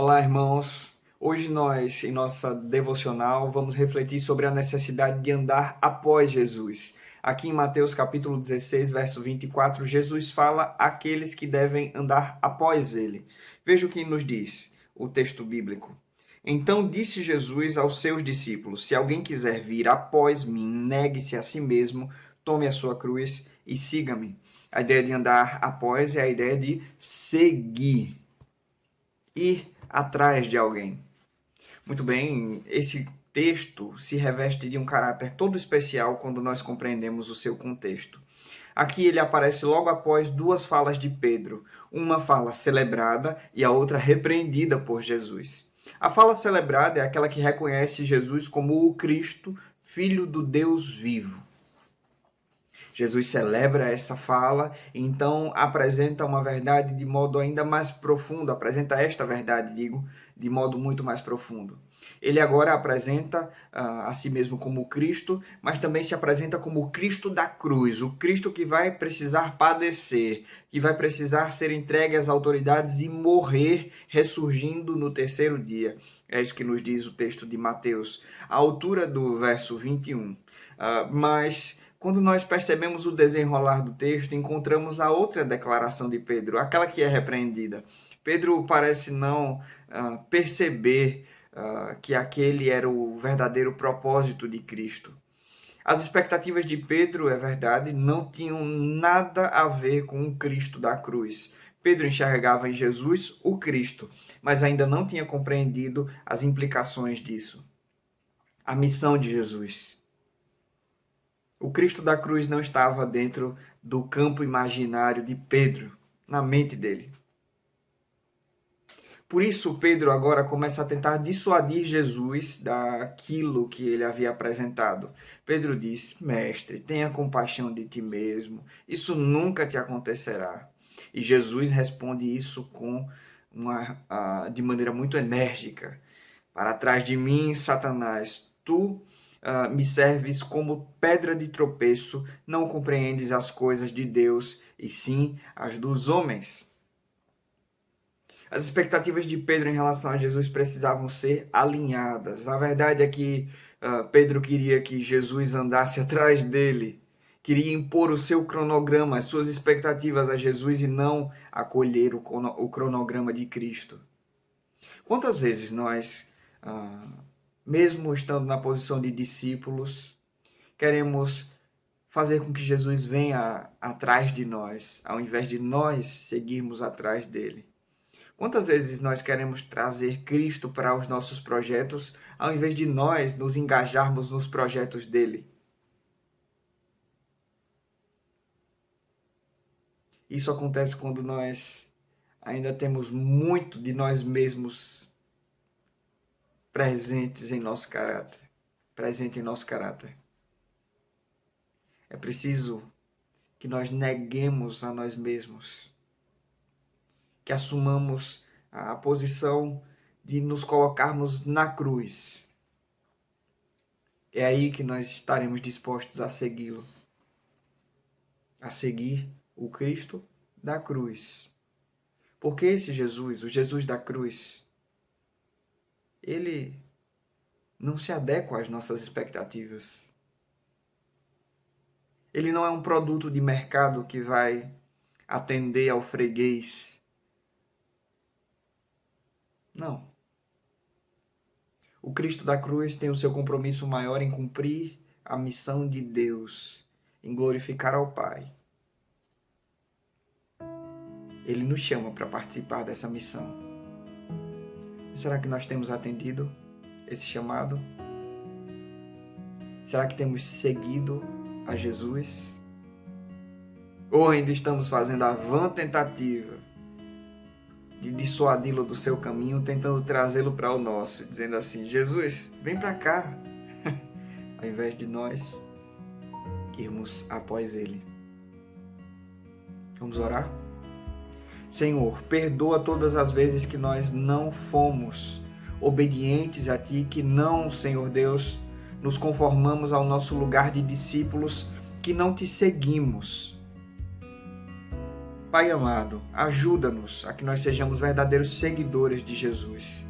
Olá, irmãos. Hoje nós, em nossa devocional, vamos refletir sobre a necessidade de andar após Jesus. Aqui em Mateus capítulo 16, verso 24, Jesus fala àqueles que devem andar após ele. Veja o que nos diz o texto bíblico. Então disse Jesus aos seus discípulos: Se alguém quiser vir após mim, negue-se a si mesmo, tome a sua cruz e siga-me. A ideia de andar após é a ideia de seguir. Ir atrás de alguém. Muito bem, esse texto se reveste de um caráter todo especial quando nós compreendemos o seu contexto. Aqui ele aparece logo após duas falas de Pedro, uma fala celebrada e a outra repreendida por Jesus. A fala celebrada é aquela que reconhece Jesus como o Cristo, Filho do Deus vivo. Jesus celebra essa fala e então apresenta uma verdade de modo ainda mais profundo, apresenta esta verdade, de modo muito mais profundo. Ele agora apresenta a si mesmo como Cristo, mas também se apresenta como o Cristo da cruz, o Cristo que vai precisar padecer, que vai precisar ser entregue às autoridades e morrer, ressurgindo no terceiro dia. É isso que nos diz o texto de Mateus, à altura do verso 21. Mas quando nós percebemos o desenrolar do texto, encontramos a outra declaração de Pedro, aquela que é repreendida. Pedro parece não perceber que aquele era o verdadeiro propósito de Cristo. As expectativas de Pedro, é verdade, não tinham nada a ver com o Cristo da cruz. Pedro enxergava em Jesus o Cristo, mas ainda não tinha compreendido as implicações disso. A missão de Jesus. O Cristo da cruz não estava dentro do campo imaginário de Pedro, na mente dele. Por isso, Pedro agora começa a tentar dissuadir Jesus daquilo que ele havia apresentado. Pedro diz: Mestre, tenha compaixão de ti mesmo, isso nunca te acontecerá. E Jesus responde isso de maneira muito enérgica. Para trás de mim, Satanás, tu me serves como pedra de tropeço, não compreendes as coisas de Deus, e sim as dos homens. As expectativas de Pedro em relação a Jesus precisavam ser alinhadas. A verdade é que Pedro queria que Jesus andasse atrás dele, queria impor o seu cronograma, as suas expectativas a Jesus e não acolher o cronograma de Cristo. Quantas vezes nós, mesmo estando na posição de discípulos, queremos fazer com que Jesus venha atrás de nós, ao invés de nós seguirmos atrás dele? Quantas vezes nós queremos trazer Cristo para os nossos projetos, ao invés de nós nos engajarmos nos projetos dele? Isso acontece quando nós ainda temos muito de nós mesmos presente em nosso caráter. É preciso que nós neguemos a nós mesmos, que assumamos a posição de nos colocarmos na cruz. É aí que nós estaremos dispostos a segui-lo, a seguir o Cristo da cruz. Porque esse Jesus, o Jesus da cruz, ele não se adequa às nossas expectativas. Ele não é um produto de mercado que vai atender ao freguês. Não. O Cristo da cruz tem o seu compromisso maior em cumprir a missão de Deus, em glorificar ao Pai. Ele nos chama para participar dessa missão. Será que nós temos atendido esse chamado? Será que temos seguido a Jesus? Ou ainda estamos fazendo a vã tentativa de dissuadi-lo do seu caminho, tentando trazê-lo para o nosso, dizendo assim: Jesus, vem para cá, ao invés de nós irmos após ele. Vamos orar? Senhor, perdoa todas as vezes que nós não fomos obedientes a Ti, que não, Senhor Deus, nos conformamos ao nosso lugar de discípulos, que não Te seguimos. Pai amado, ajuda-nos a que nós sejamos verdadeiros seguidores de Jesus.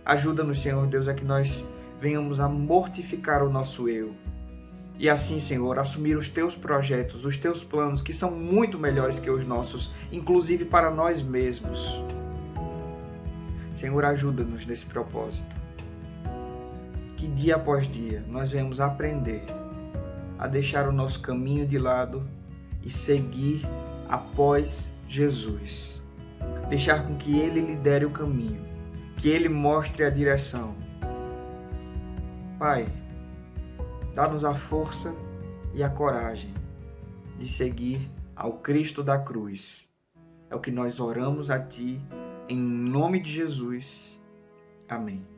Ajuda-nos, Senhor Deus, a que nós venhamos a mortificar o nosso eu. E assim, Senhor, assumir os teus projetos, os teus planos, que são muito melhores que os nossos, inclusive para nós mesmos. Senhor, ajuda-nos nesse propósito. Que dia após dia nós venhamos aprender a deixar o nosso caminho de lado e seguir após Jesus. Deixar com que Ele lidere o caminho, que Ele mostre a direção. Pai, dá-nos a força e a coragem de seguir ao Cristo da cruz. É o que nós oramos a Ti, em nome de Jesus. Amém.